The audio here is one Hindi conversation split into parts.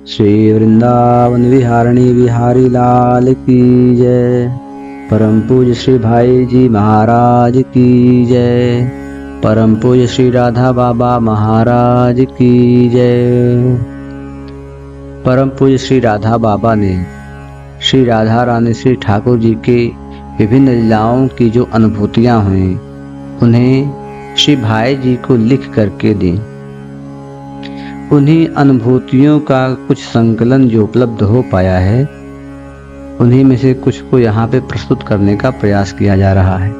श्री वृंदावन विहारिणी बिहारी लाल की जय। परम पूज्य श्री भाई जी महाराज की जय। परम पूज्य श्री राधा बाबा महाराज की जय। परम पूज्य श्री राधा बाबा ने श्री राधा रानी श्री ठाकुर जी के विभिन्न लीलाओं की जो अनुभूतियां हुई उन्हें श्री भाई जी को लिख करके दी। उन्हीं अनुभूतियों का कुछ संकलन जो उपलब्ध हो पाया है उन्हीं में से कुछ को यहाँ पे प्रस्तुत करने का प्रयास किया जा रहा है।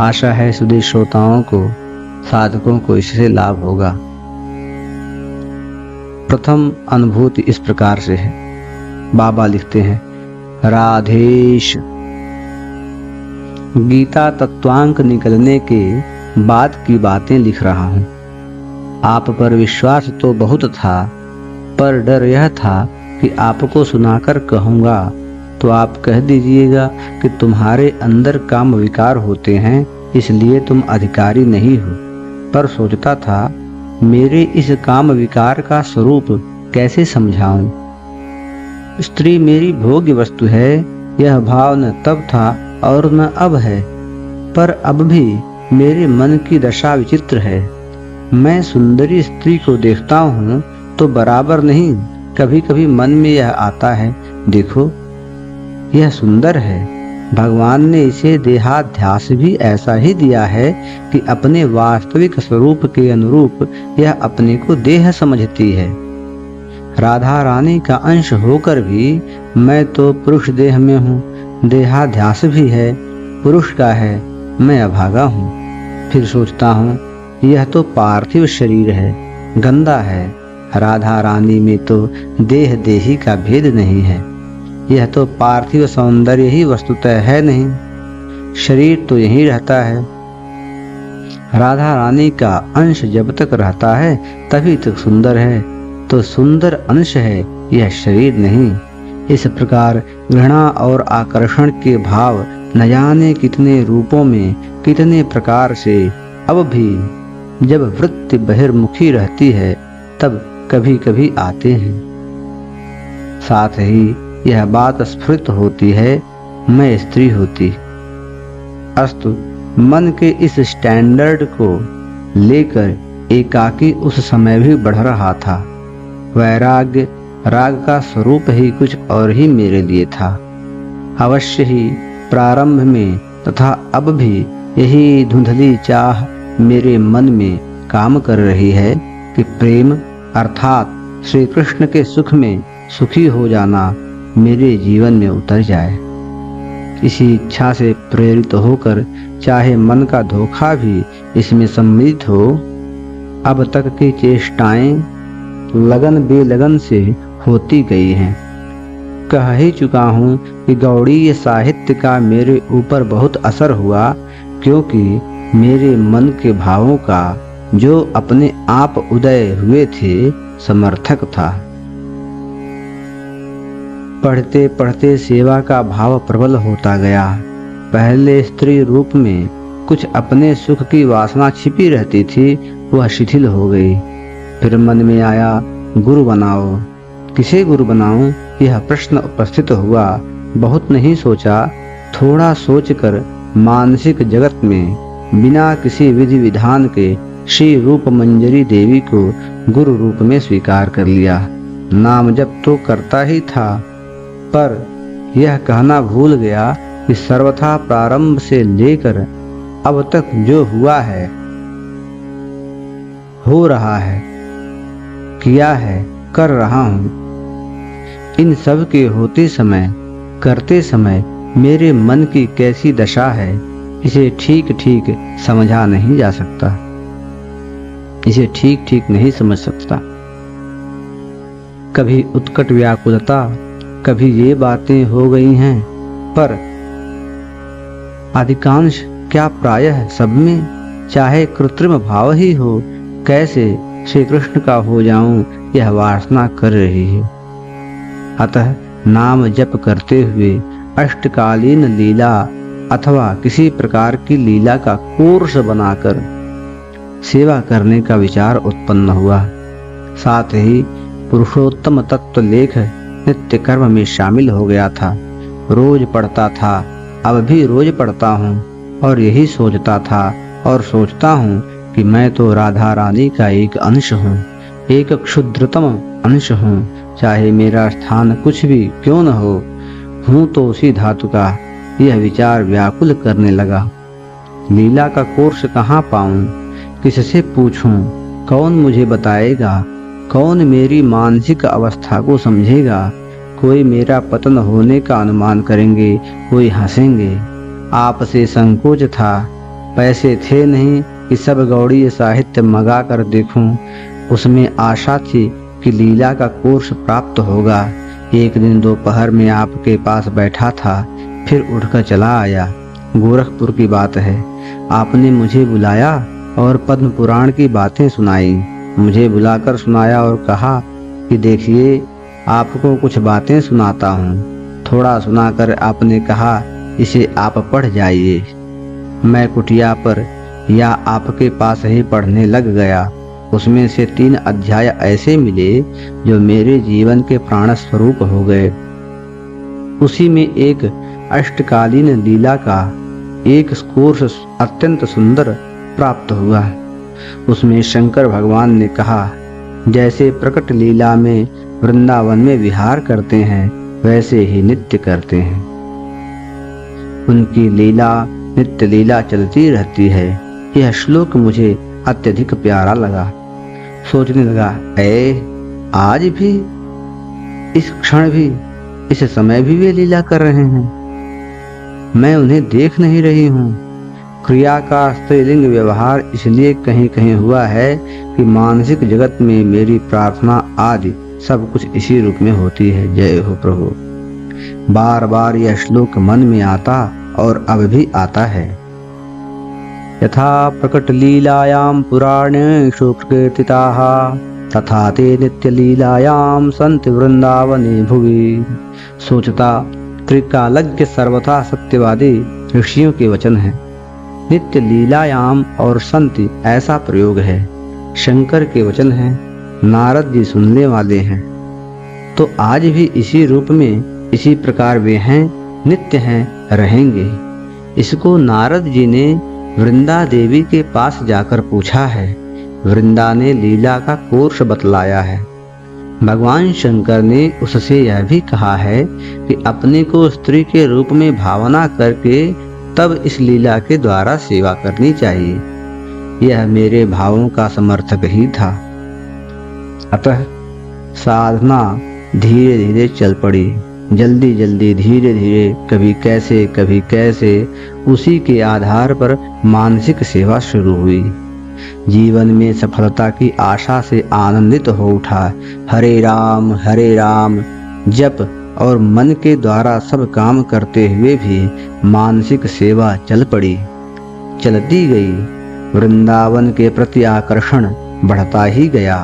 आशा है सुधीर श्रोताओं को, साधकों को इससे लाभ होगा। प्रथम अनुभूति इस प्रकार से है। बाबा लिखते हैं, राधेश। गीता तत्वांक निकलने के बाद की बातें लिख रहा हूँ। आप पर विश्वास तो बहुत था, पर डर यह था कि आपको सुनाकर कहूँगा तो आप कह दीजिएगा कि तुम्हारे अंदर काम विकार होते हैं, इसलिए तुम अधिकारी नहीं हो। पर सोचता था मेरे इस काम विकार का स्वरूप कैसे समझाऊं। स्त्री मेरी भोग्य वस्तु है, यह भाव न तब था और न अब है, पर अब भी मेरे मन की दशा विचित्र है। मैं सुंदरी स्त्री को देखता हूँ तो बराबर नहीं, कभी कभी मन में यह आता है, देखो यह सुंदर है। भगवान ने इसे देहाध्यास भी ऐसा ही दिया है कि अपने वास्तविक स्वरूप के अनुरूप यह अपने को देह समझती है। राधा रानी का अंश होकर भी मैं तो पुरुष देह में हूँ, देहाध्यास भी है, पुरुष का है, मैं अभागा हूँ। फिर सोचता हूँ यह तो पार्थिव शरीर है, गंदा है। राधा रानी में तो देह देही का भेद नहीं है, यह तो पार्थिव सौंदर्य ही वस्तुतः है नहीं, शरीर तो यहीं रहता है। राधा रानी का अंश जब तक रहता है तभी तक सुंदर है, तो सुंदर अंश है, यह शरीर नहीं। इस प्रकार घृणा और आकर्षण के भाव न जाने कितने रूपों में, कितने प्रकार से अब भी जब वृत्ति बहिर्मुखी रहती है तब कभी कभी आते हैं। साथ ही यह बात स्फुरित होती है, मैं स्त्री होती। अस्तु मन के इस स्टैंडर्ड को लेकर एकाकी उस समय भी बढ़ रहा था। वैराग्य राग का स्वरूप ही कुछ और ही मेरे लिए था। अवश्य ही प्रारंभ में तथा अब भी यही धुंधली चाह मेरे मन में काम कर रही है कि प्रेम अर्थात श्री कृष्ण के सुख में सुखी हो जाना मेरे जीवन में उतर जाए। इसी इच्छा से प्रेरित होकर चाहे मन का धोखा भी इसमें सम्मिलित हो, अब तक की चेष्टाएं लगन बेलगन से होती गई हैं। कह ही चुका हूँ कि गौड़ीय साहित्य का मेरे ऊपर बहुत असर हुआ, क्योंकि मेरे मन के भावों का जो अपने आप उदय हुए थे समर्थक था। पढ़ते पढ़ते सेवा का भाव प्रबल होता गया। पहले स्त्री रूप में कुछ अपने सुख की वासना छिपी रहती थी, वह शिथिल हो गई। फिर मन में आया गुरु बनाओ। किसे गुरु बनाऊं, यह प्रश्न उपस्थित हुआ। बहुत नहीं सोचा, थोड़ा सोचकर मानसिक जगत में बिना किसी विधि विधान के श्री रूप मंजरी देवी को गुरु रूप में स्वीकार कर लिया। नाम जप तो करता ही था, पर यह कहना भूल गया कि सर्वथा प्रारंभ से लेकर अब तक जो हुआ है, हो रहा है, किया है, कर रहा हूँ, इन सब के होते समय, करते समय मेरे मन की कैसी दशा है, इसे ठीक ठीक समझा नहीं जा सकता, इसे ठीक ठीक नहीं समझ सकता। कभी उत्कट व्याकुलता, कभी ये बातें हो गई हैं, पर अधिकांश क्या प्रायः सब में चाहे कृत्रिम भाव ही हो, कैसे श्री कृष्ण का हो जाऊं, यह वासना कर रही है। अतः नाम जप करते हुए अष्टकालीन लीला अथवा किसी प्रकार की लीला का कोर्स बनाकर सेवा करने का विचार उत्पन्न हुआ। साथ ही पुरुषोत्तम तत्व लेख नित्य कर्म में शामिल हो गया था। रोज पढ़ता था, अब भी रोज पढ़ता हूँ और यही सोचता था और सोचता हूँ कि मैं तो राधा रानी का एक अंश हूँ, एक क्षुद्रतम अंश हूँ। चाहे मेरा स्थान कुछ भी क्यों न हो, हूँ तो उसी धातु का। यह विचार व्याकुल करने लगा। लीला का कोर्स कहाँ पाऊं, किससे पूछूं, कौन मुझे बताएगा, कौन मेरी मानसिक अवस्था को समझेगा। कोई मेरा पतन होने का अनुमान करेंगे, कोई हंसेंगे। आपसे संकोच था, पैसे थे नहीं कि सब गौड़ीय साहित्य मंगा कर देखूं। उसमें आशा थी कि लीला का कोर्स प्राप्त होगा। एक दिन दोपहर में आपके पास बैठा था, फिर उठकर चला आया। गोरखपुर की बात है। आपने मुझे बुलाया और पद्म पुराण की बातें सुनाई। मुझे बुलाकर सुनाया और कहा कि देखिए, आपको कुछ बातें सुनाता हूँ। थोड़ा सुनाकर आपने कहा, इसे आप पढ़ जाइए। मैं कुटिया पर या आपके पास ही पढ़ने लग गया। उसमें से 3 अध्याय ऐसे मिले जो मेरे जीवन के प्राण स्वरूप हो गए। उसी में एक अष्टकालीन लीला का एक कोर्स अत्यंत सुंदर प्राप्त हुआ। उसमें शंकर भगवान ने कहा, जैसे प्रकट लीला में वृंदावन में विहार करते हैं, वैसे ही नित्य करते हैं। उनकी लीला नित्य लीला चलती रहती है। यह श्लोक मुझे अत्यधिक प्यारा लगा। सोचने लगा, आज भी, इस क्षण भी, इस समय भी वे लीला कर रहे हैं। मैं उन्हें देख नहीं रही हूँ। क्रिया का स्त्रीलिंग व्यवहार इसलिए कहीं कहीं हुआ है कि मानसिक जगत में मेरी प्रार्थना आदि सब कुछ इसी रूप में होती है। जय हो प्रभु। बार बार यह श्लोक मन में आता और अब भी आता है। यथा प्रकट लीलायां पुराणेषु प्रकीर्तिताः तथा ते नित्य लीलायां सन्ति वृंदावने भुवि। सोचता त्रिकालज्ञ सर्वथा सत्यवादी ऋषियों के वचन है। नित्य लीलायाम और संति ऐसा प्रयोग है। शंकर के वचन है, नारद जी सुनने वाले हैं। तो आज भी इसी रूप में, इसी प्रकार वे हैं, नित्य हैं, रहेंगे। इसको नारद जी ने वृंदा देवी के पास जाकर पूछा है। वृंदा ने लीला का कोर्स बतलाया है। भगवान शंकर ने उससे यह भी कहा है कि अपने को स्त्री के रूप में भावना करके तब इस लीला के द्वारा सेवा करनी चाहिए। यह मेरे भावों का समर्थक ही था। अतः साधना धीरे धीरे चल पड़ी। जल्दी जल्दी, धीरे धीरे, कभी कैसे उसी के आधार पर मानसिक सेवा शुरू हुई। जीवन में सफलता की आशा से आनंदित हो उठा। हरे राम जप और मन के द्वारा सब काम करते हुए भी मानसिक सेवा चल पड़ी, चलती गई। वृंदावन के प्रति आकर्षण बढ़ता ही गया,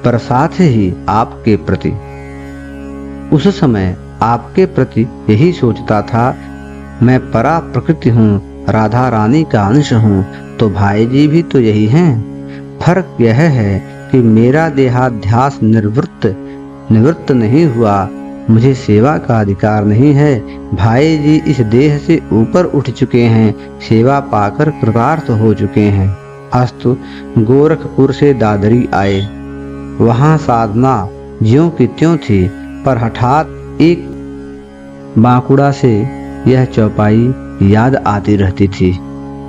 पर साथ ही आपके प्रति। उस समय आपके प्रति यही सोचता था, मैं परा प्रकृति हूँ, राधा रानी का अंश हूँ, तो भाई जी भी तो यही हैं। फर्क यह है कि मेरा देहाध्यास निवृत्त नहीं हुआ, मुझे सेवा का अधिकार नहीं है। भाई जी इस देह से ऊपर उठ चुके हैं, सेवा पाकर कृतार्थ हो चुके हैं। अस्तु गोरखपुर से दादरी आए। वहां साधना ज्यों की त्यों थी, पर हठात एक बांकुड़ा से यह चौपाई याद आती रहती थी।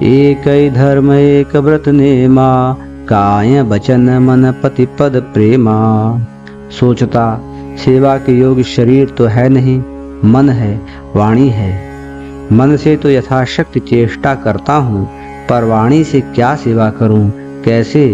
एक धर्म एक व्रत नेमा, काय बचन मन पति पद प्रेमा। सोचता सेवा के योग्य शरीर तो है नहीं, मन है, वाणी है। मन से तो यथाशक्ति चेष्टा करता हूँ, पर वाणी से क्या सेवा करूँ, कैसे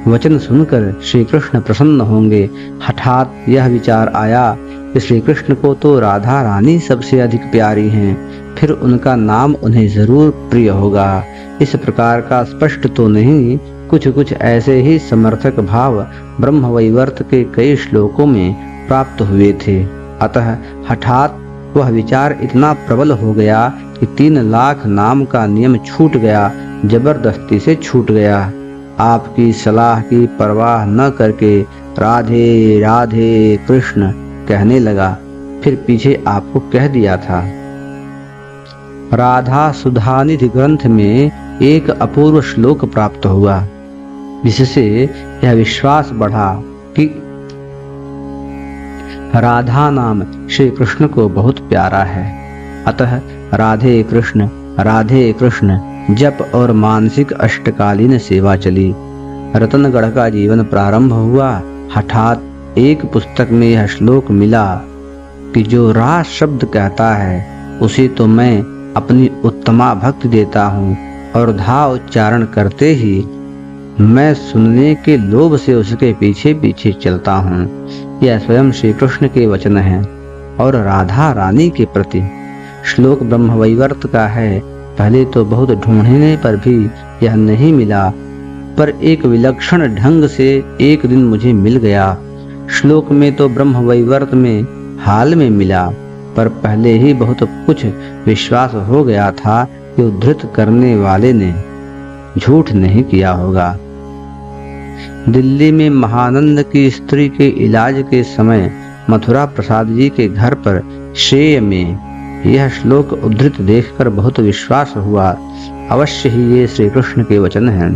वचन सुनकर श्री कृष्ण प्रसन्न होंगे। हठात यह विचार आया कि श्री कृष्ण को तो राधा रानी सबसे अधिक प्यारी हैं, फिर उनका नाम उन्हें जरूर प्रिय होगा। इस प्रकार का स्पष्ट तो नहीं, कुछ ऐसे ही समर्थक भाव ब्रह्मवैवर्त के कई श्लोकों में प्राप्त हुए थे। अतः हठात वह विचार इतना प्रबल हो गया कि 3 लाख नाम का नियम छूट गया, जबरदस्ती से छूट गया। आपकी सलाह की परवाह न करके राधे राधे कृष्ण कहने लगा, फिर पीछे आपको कह दिया था। राधा सुधानिधि ग्रंथ में एक अपूर्व श्लोक प्राप्त हुआ, जिससे यह विश्वास बढ़ा कि राधा नाम श्री कृष्ण को बहुत प्यारा है। अतः राधे कृष्ण जप और मानसिक अष्टकालीन सेवा चली। रतनगढ़ का जीवन प्रारंभ हुआ। हठात एक पुस्तक में यह श्लोक मिला कि जो रा शब्द कहता है उसे तो मैं अपनी उत्तमा भक्ति देता हूँ, और धा उच्चारण करते ही मैं सुनने के लोभ से उसके पीछे पीछे चलता हूँ। यह स्वयं श्री कृष्ण के वचन हैं और राधा रानी के प्रति। श्लोक ब्रह्मवैवर्त का है। पहले तो बहुत ढूंढने पर भी यह नहीं मिला, पर एक विलक्षण ढंग से एक दिन मुझे मिल गया। श्लोक में तो ब्रह्मवैवर्त में हाल में मिला, पर पहले ही बहुत कुछ विश्वास हो गया था कि उद्धृत करने वाले ने झूठ नहीं किया होगा। दिल्ली में महानंद की स्त्री के इलाज के समय मथुरा प्रसाद जी के घर पर श्रेय में यह श्लोक उद्धृत देखकर बहुत विश्वास हुआ। अवश्य ही ये श्री कृष्ण के वचन हैं।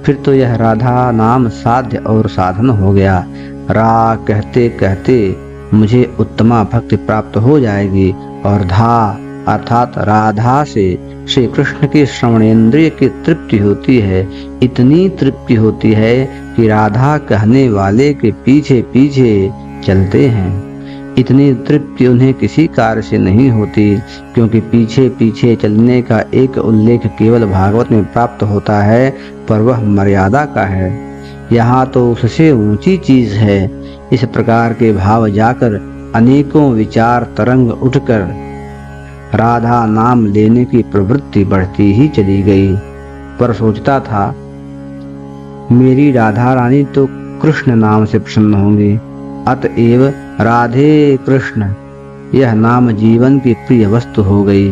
फिर तो यह राधा नाम साध्य और साधन हो गया। रा कहते कहते मुझे उत्तमा भक्ति प्राप्त हो जाएगी, और धा अर्थात राधा से श्री कृष्ण के श्रवणेन्द्रिय की तृप्ति होती है। इतनी तृप्ति होती है कि राधा कहने वाले के पीछे पीछे चलते हैं। इतनी तृप्ति उन्हें किसी कार्य से नहीं होती, क्योंकि पीछे पीछे चलने का एक उल्लेख केवल भागवत में प्राप्त होता है, पर वह मर्यादा का है। यहाँ तो उससे ऊंची चीज है। इस प्रकार के भाव जाकर अनेकों विचार तरंग उठकर राधा नाम लेने की प्रवृत्ति बढ़ती ही चली गई। पर सोचता था, मेरी राधा रानी तो कृष्ण नाम से प्रसन्न होंगी, अतएव राधे कृष्ण यह नाम जीवन की प्रिय वस्तु हो गई।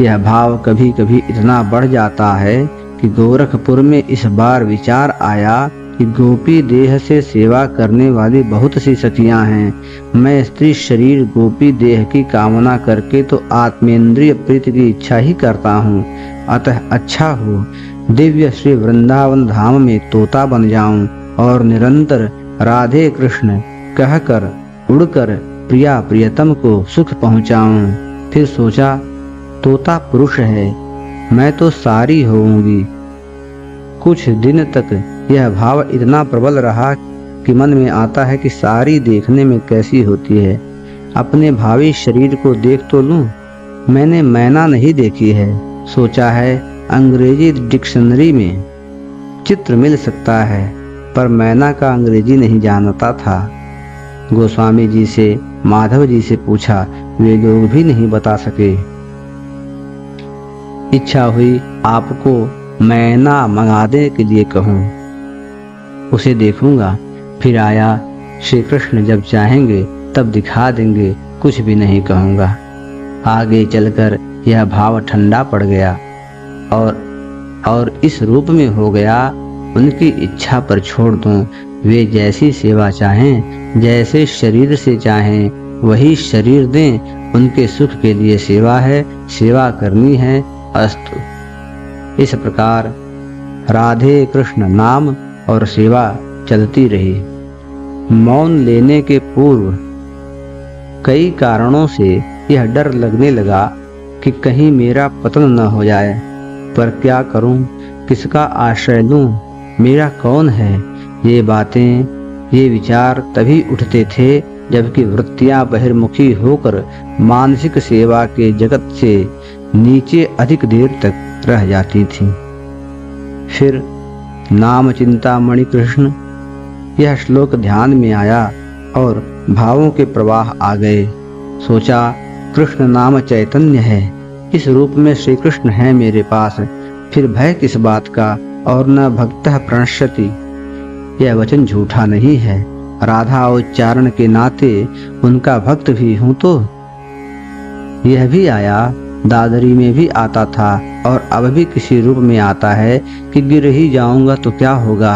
यह भाव कभी कभी इतना बढ़ जाता है कि गोरखपुर में इस बार विचार आया कि गोपी देह से सेवा करने वाली बहुत सी सखियां हैं। मैं स्त्री शरीर गोपी देह की कामना करके तो आत्मेंद्रिय प्रीति की इच्छा ही करता हूँ। अतः अच्छा हो दिव्य श्री वृंदावन धाम में तोता बन जाऊं और निरंतर राधे कृष्ण कहकर उड़कर प्रिया प्रियतम को सुख पहुंचाऊं। फिर सोचा, तोता पुरुष है, मैं तो सारी होऊंगी। कुछ दिन तक यह भाव इतना प्रबल रहा कि मन में आता है कि सारी देखने में कैसी होती है। अपने भावी शरीर को देख तो लूं। मैंने मैना नहीं देखी है। सोचा है अंग्रेजी डिक्शनरी में चित्र मिल सकता है, पर मैना का अंग्रेजी नहीं जानता था। गोस्वामी जी से, माधव जी से पूछा, वे लोग भी नहीं बता सके। इच्छा हुई आपको मैना मंगाने के लिए कहूँ, उसे देखूंगा। फिर आया, श्री कृष्ण जब चाहेंगे तब दिखा देंगे, कुछ भी नहीं कहूँगा। आगे चलकर यह भाव ठंडा पड़ गया और इस रूप में हो गया, उनकी इच्छा पर छोड़ दूं। वे जैसी सेवा चाहें, जैसे शरीर से चाहें वही शरीर दें। उनके सुख के लिए सेवा है, सेवा करनी है, अस्तु। इस प्रकार राधे कृष्ण नाम और सेवा चलती रही। मौन लेने के पूर्व कई कारणों से यह डर लगने लगा कि कहीं मेरा पतन न हो जाए। पर क्या करूं, किसका आश्रय लूं, मेरा कौन है? ये बातें, ये विचार तभी उठते थे जबकि वृत्तियां बहिर्मुखी होकर मानसिक सेवा के जगत से नीचे अधिक देर तक रह जाती थीं। फिर नाम चिंतामणि कृष्ण यह श्लोक ध्यान में आया और भावों के प्रवाह आ गए। सोचा, कृष्ण नाम चैतन्य है, इस रूप में श्री कृष्ण है मेरे पास, फिर भय किस बात का? और न भक्तः प्रणश्यति, यह वचन झूठा नहीं है। राधा उच्चारण के नाते उनका भक्त भी हूं। तो यह भी आया, दादरी में भी आता था और अब भी किसी रूप में आता है कि गिर ही जाऊंगा तो क्या होगा।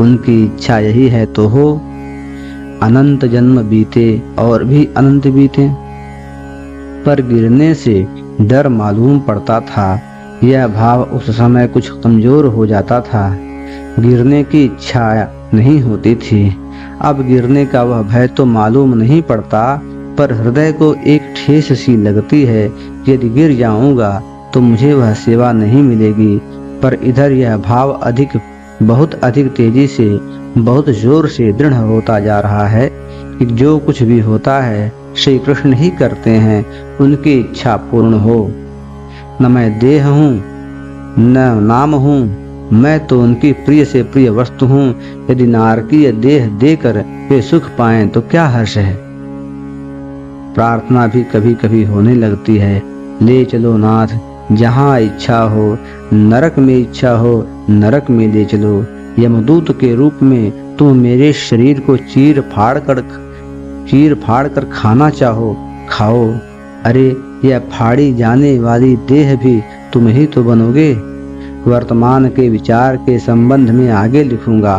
उनकी इच्छा यही है तो हो, अनंत जन्म बीते और भी अनंत बीते। पर गिरने से डर मालूम पड़ता था। यह भाव उस समय कुछ कमजोर हो जाता था। गिरने की इच्छा नहीं होती थी। अब गिरने का वह भय तो मालूम नहीं पड़ता, पर हृदय को एक ठेस सी लगती है। यदि गिर जाऊंगा तो मुझे वह सेवा नहीं मिलेगी। पर इधर यह भाव बहुत अधिक तेजी से, बहुत जोर से दृढ़ होता जा रहा है कि जो कुछ भी होता है श्री कृष्ण ही करते हैं, उनकी इच्छा पूर्ण हो। न मैं देह हूँ न नाम हूँ, मैं तो उनकी प्रिय से प्रिय वस्तु हूँ। यदि नारकीय देह देकर वे सुख पाएं तो क्या हर्ष है। प्रार्थना भी कभी कभी होने लगती है, ले चलो नाथ, जहाँ इच्छा हो, नरक में इच्छा हो नरक में ले चलो। यमदूत के रूप में तुम मेरे शरीर को चीर फाड़ कर खाना चाहो, खाओ। अरे यह फाड़ी जाने वाली देह भी तुम ही तो बनोगे। वर्तमान के विचार के संबंध में आगे लिखूंगा।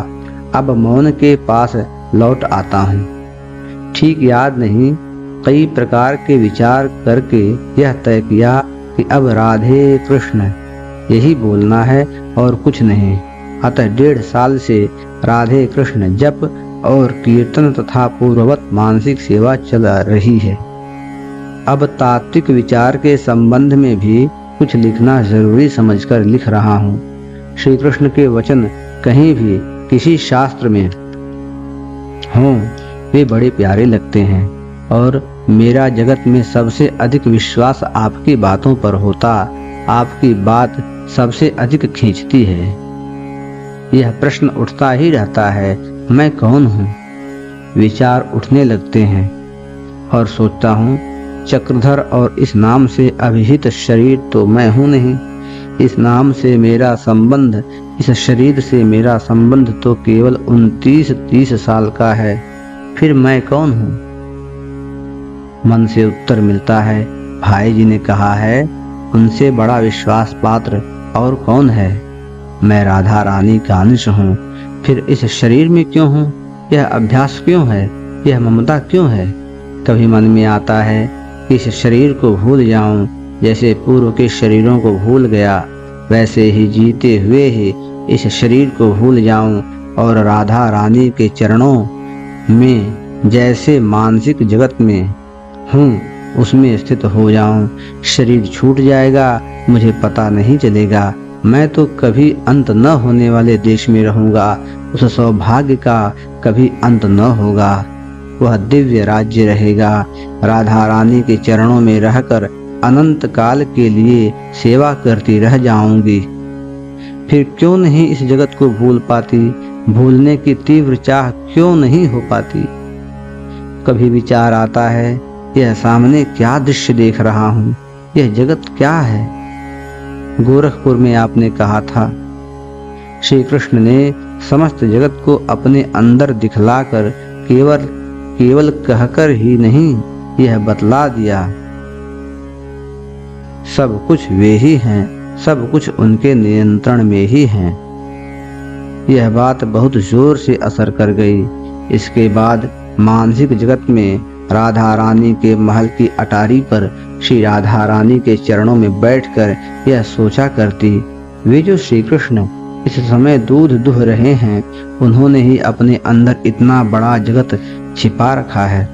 अब मौन के पास लौट आता हूँ। ठीक याद नहीं, कई प्रकार के विचार करके यह तय किया कि अब राधे कृष्ण यही बोलना है और कुछ नहीं। अतः 1.5 साल से राधे कृष्ण जप और कीर्तन तथा पूर्ववत मानसिक सेवा चल रही है। अब तात्विक विचार के संबंध में भी कुछ लिखना जरूरी समझकर लिख रहा हूँ। श्री कृष्ण के वचन कहीं भी किसी शास्त्र में हों, वे बड़े प्यारे लगते हैं और मेरा जगत में सबसे अधिक विश्वास आपकी बातों पर होता। आपकी बात सबसे अधिक खींचती है। यह प्रश्न उठता ही रहता है, मैं कौन हूँ। विचार उठने लगते हैं और सोचता हूँ, चक्रधर और इस नाम से अभिहित शरीर तो मैं हूँ नहीं। इस नाम से मेरा संबंध, इस शरीर से मेरा संबंध तो केवल 29-30 साल का है। फिर मैं कौन हूँ। मन से उत्तर मिलता है, भाई जी ने कहा है, उनसे बड़ा विश्वास पात्र और कौन है। मैं राधा रानी का अंश हूँ। फिर इस शरीर में क्यों हूँ। यह अभ्यास क्यों है, यह ममता क्यों है। कभी मन में आता है कि इस शरीर को भूल जाऊं। जैसे पूर्व के शरीरों को भूल गया, वैसे ही जीते हुए ही इस शरीर को भूल जाऊं और राधा रानी के चरणों में जैसे मानसिक जगत में हूँ उसमें स्थित हो जाऊं। शरीर छूट जाएगा, मुझे पता नहीं चलेगा। मैं तो कभी अंत न होने वाले देश में रहूंगा। उस सौभाग्य का कभी अंत न होगा। वह दिव्य राज्य रहेगा। राधा रानी के चरणों में रहकर अनंत काल के लिए सेवा करती रह जाऊंगी। फिर क्यों नहीं इस जगत को भूल पाती। भूलने की तीव्र चाह क्यों नहीं हो पाती। कभी विचार आता है, यह सामने क्या दृश्य देख रहा हूँ, यह जगत क्या है। गोरखपुर में आपने कहा था, श्री कृष्ण ने समस्त जगत को अपने अंदर दिखलाकर केवल कहकर ही नहीं, यह बतला दिया। सब कुछ वे ही हैं, सब कुछ उनके नियंत्रण में ही हैं। यह बात बहुत जोर से असर कर गई। इसके बाद मानसिक जगत में राधा रानी के महल की अटारी पर श्री राधा रानी के चरणों में बैठकर यह सोचा करती, वे जो श्री कृष्ण इस समय दूध दुह रहे हैं, उन्होंने ही अपने अंदर इतना बड़ा जगत छिपा रखा है।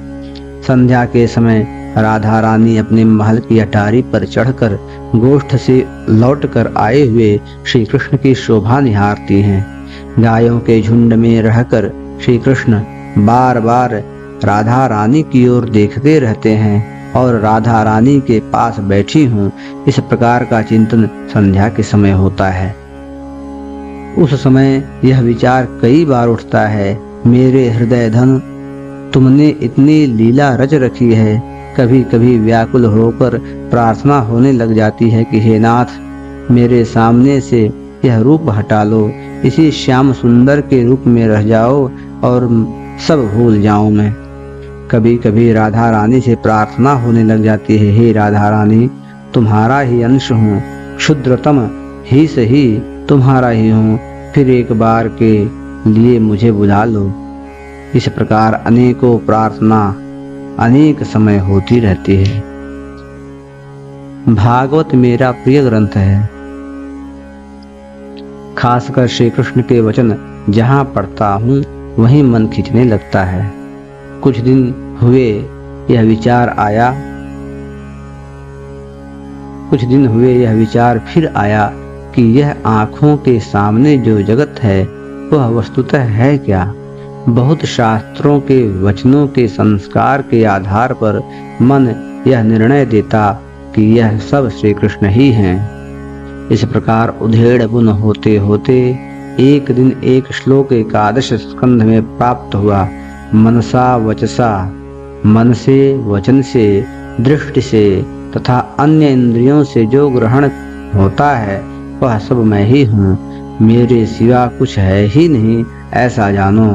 संध्या के समय राधा रानी अपने महल की अटारी पर चढ़कर गोष्ठ से लौटकर आए हुए श्री कृष्ण की शोभा निहारती हैं। गायों के झुंड में रहकर श्री कृष्ण बार बार राधा रानी की ओर देखते रहते हैं और राधा रानी के पास बैठी हूँ, इस प्रकार का चिंतन संध्या के समय होता है। उस समय यह विचार कई बार उठता है, मेरे हृदय धन, तुमने इतनी लीला रच रखी है। कभी कभी व्याकुल होकर प्रार्थना होने लग जाती है कि हे नाथ, मेरे सामने से यह रूप हटा लो, इसी श्याम सुंदर के रूप में रह जाओ और सब भूल जाऊं मैं। कभी कभी राधा रानी से प्रार्थना होने लग जाती है, हे राधा रानी, तुम्हारा ही अंश हूँ, क्षुद्रतम ही सही तुम्हारा ही हूँ। फिर एक बार के लिए मुझे बुला लो। इस प्रकार अनेकों प्रार्थना अनेक समय होती रहती है। भागवत मेरा प्रिय ग्रंथ है। खासकर श्री कृष्ण के वचन जहाँ पढ़ता हूँ वहीं मन खींचने लगता है। कुछ दिन हुए यह विचार फिर आया कि यह आँखों के सामने जो जगत है वह वस्तुतः है क्या। बहुत शास्त्रों के वचनों के संस्कार के आधार पर मन यह निर्णय देता कि यह सब श्री कृष्ण ही हैं। इस प्रकार उधेड़ बुन होते होते एक दिन एक श्लोक एकादश स्कंध में प्राप्त हुआ। मनसा वचसा, मन से, वचन से, दृष्टि से तथा अन्य इंद्रियों से जो ग्रहण होता है वह सब मैं ही हूँ, मेरे सिवा कुछ है ही नहीं, ऐसा जानो।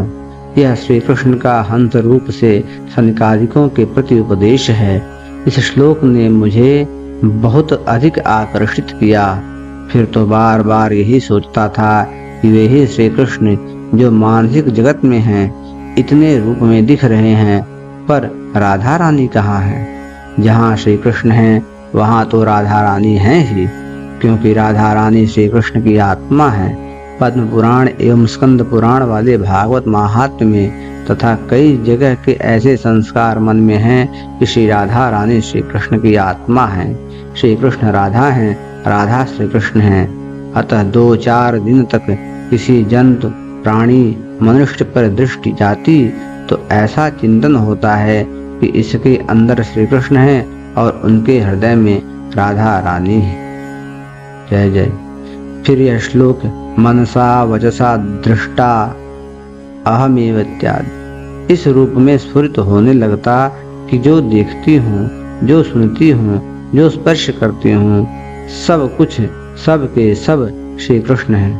यह श्री कृष्ण का हंस रूप से सनकादिकों के प्रति उपदेश है। इस श्लोक ने मुझे बहुत अधिक आकर्षित किया। फिर तो बार बार यही सोचता था कि वे ही श्री कृष्ण जो मानसिक जगत में हैं, इतने रूप में दिख रहे हैं, पर राधा रानी कहाँ है। जहाँ श्री कृष्ण हैं वहाँ तो राधा रानी है ही, क्योंकि राधा रानी श्री कृष्ण की आत्मा है। पद्म पुराण एवं स्कंद पुराण वाले भागवत महात्म्य में तथा कई जगह के ऐसे संस्कार मन में हैं कि श्री राधा रानी श्री कृष्ण की आत्मा है, श्री कृष्ण राधा हैं, राधा श्री कृष्ण हैं। अतः 2-4 दिन तक किसी जंतु प्राणी मनुष्य पर दृष्टि जाती तो ऐसा चिंतन होता है कि इसके अंदर श्री कृष्ण है और उनके हृदय में राधा रानी है। जय जय। फिर यह श्लोक मनसा वचसा दृष्टा अहमेव इत्यादि इस रूप में स्फुरित होने लगता कि जो देखती हूँ, जो सुनती हूँ, जो स्पर्श करती हूँ, सब कुछ सब के सब श्री कृष्ण है।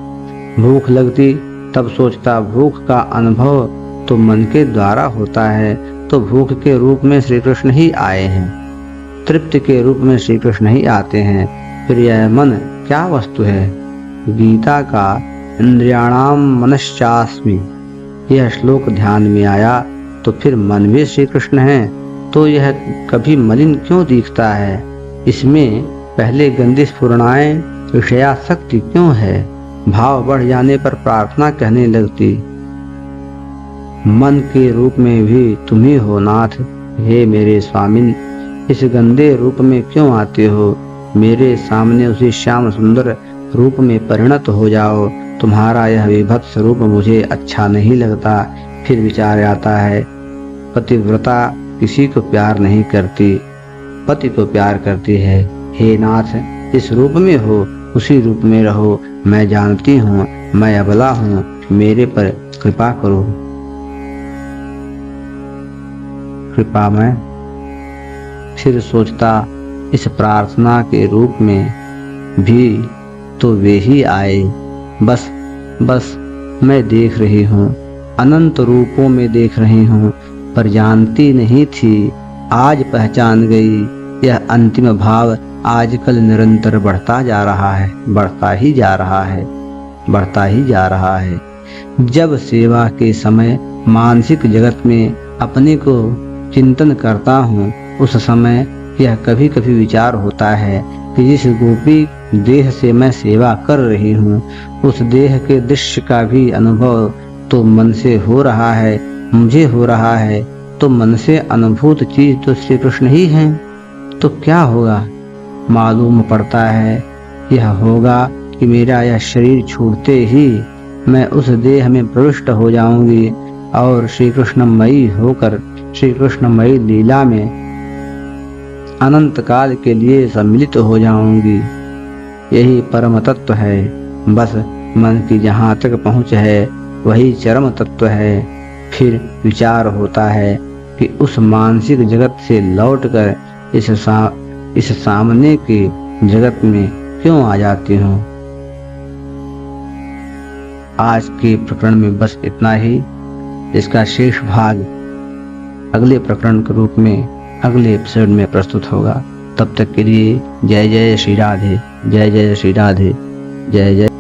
भूख लगती तब सोचता भूख का अनुभव तो मन के द्वारा होता है, तो भूख के रूप में श्री कृष्ण ही आए हैं, तृप्ति के रूप में श्री कृष्ण ही आते हैं। फिर यह मन क्या वस्तु है। गीता का इंद्रियाणाम मनश्चास्मि यह श्लोक ध्यान में आया तो फिर मन भी श्री कृष्ण है, तो यह कभी मलिन क्यों दिखता है। इसमें पहले गंदी स्फुरणाएं विषयासक्ति क्यों है। भाव बढ़ जाने पर प्रार्थना कहने लगती, मन के रूप में भी तुम ही हो नाथ, हे मेरे स्वामिन, इस गंदे रूप में क्यों आते हो। मेरे सामने उसी श्याम सुंदर रूप में परिणत हो जाओ। तुम्हारा यह विभत्स रूप मुझे अच्छा नहीं लगता। फिर विचार आता है, पतिव्रता किसी को प्यार नहीं करती, पति को प्यार करती है। हे नाथ, इस रूप में हो, उसी रूप में रहो। मैं जानती हूँ मैं अबला हूँ, मेरे पर कृपा करो। कृपा में फिर सोचता इस प्रार्थना के रूप में भी तो वे ही आए। बस मैं देख रही हूँ, अनंत रूपों में देख रही हूँ, पर जानती नहीं थी, आज पहचान गई। यह अंतिम भाव आजकल निरंतर बढ़ता जा रहा है, बढ़ता ही जा रहा है। जब सेवा के समय मानसिक जगत में अपने को चिंतन करता हूँ, उस समय यह कभी कभी विचार होता है कि जिस गोपी देह से मैं सेवा कर रही हूँ, उस देह के दृश्य का भी अनुभव तो मन से हो रहा है, मुझे हो रहा है, तो मन से अनुभूत चीज तो श्री कृष्ण ही हैं। तो क्या होगा। मालूम पड़ता है यह होगा कि मेरा यह शरीर छूटते ही मैं उस देह में प्रविष्ट हो जाऊंगी और श्री कृष्णमयी होकर श्री कृष्णमयी लीला में अनंत काल के लिए सम्मिलित हो जाऊंगी। यही परम तत्व है। बस मन की जहाँ तक पहुँच है वही चरम तत्व है। फिर विचार होता है कि उस मानसिक जगत से लौटकर इस सामने के जगत में क्यों आ जाती हूँ। आज के प्रकरण में बस इतना ही। इसका शेष भाग अगले प्रकरण के रूप में अगले एपिसोड में प्रस्तुत होगा। तब तक के लिए जय जय श्री राधे, जय जय श्री राधे, जय जय।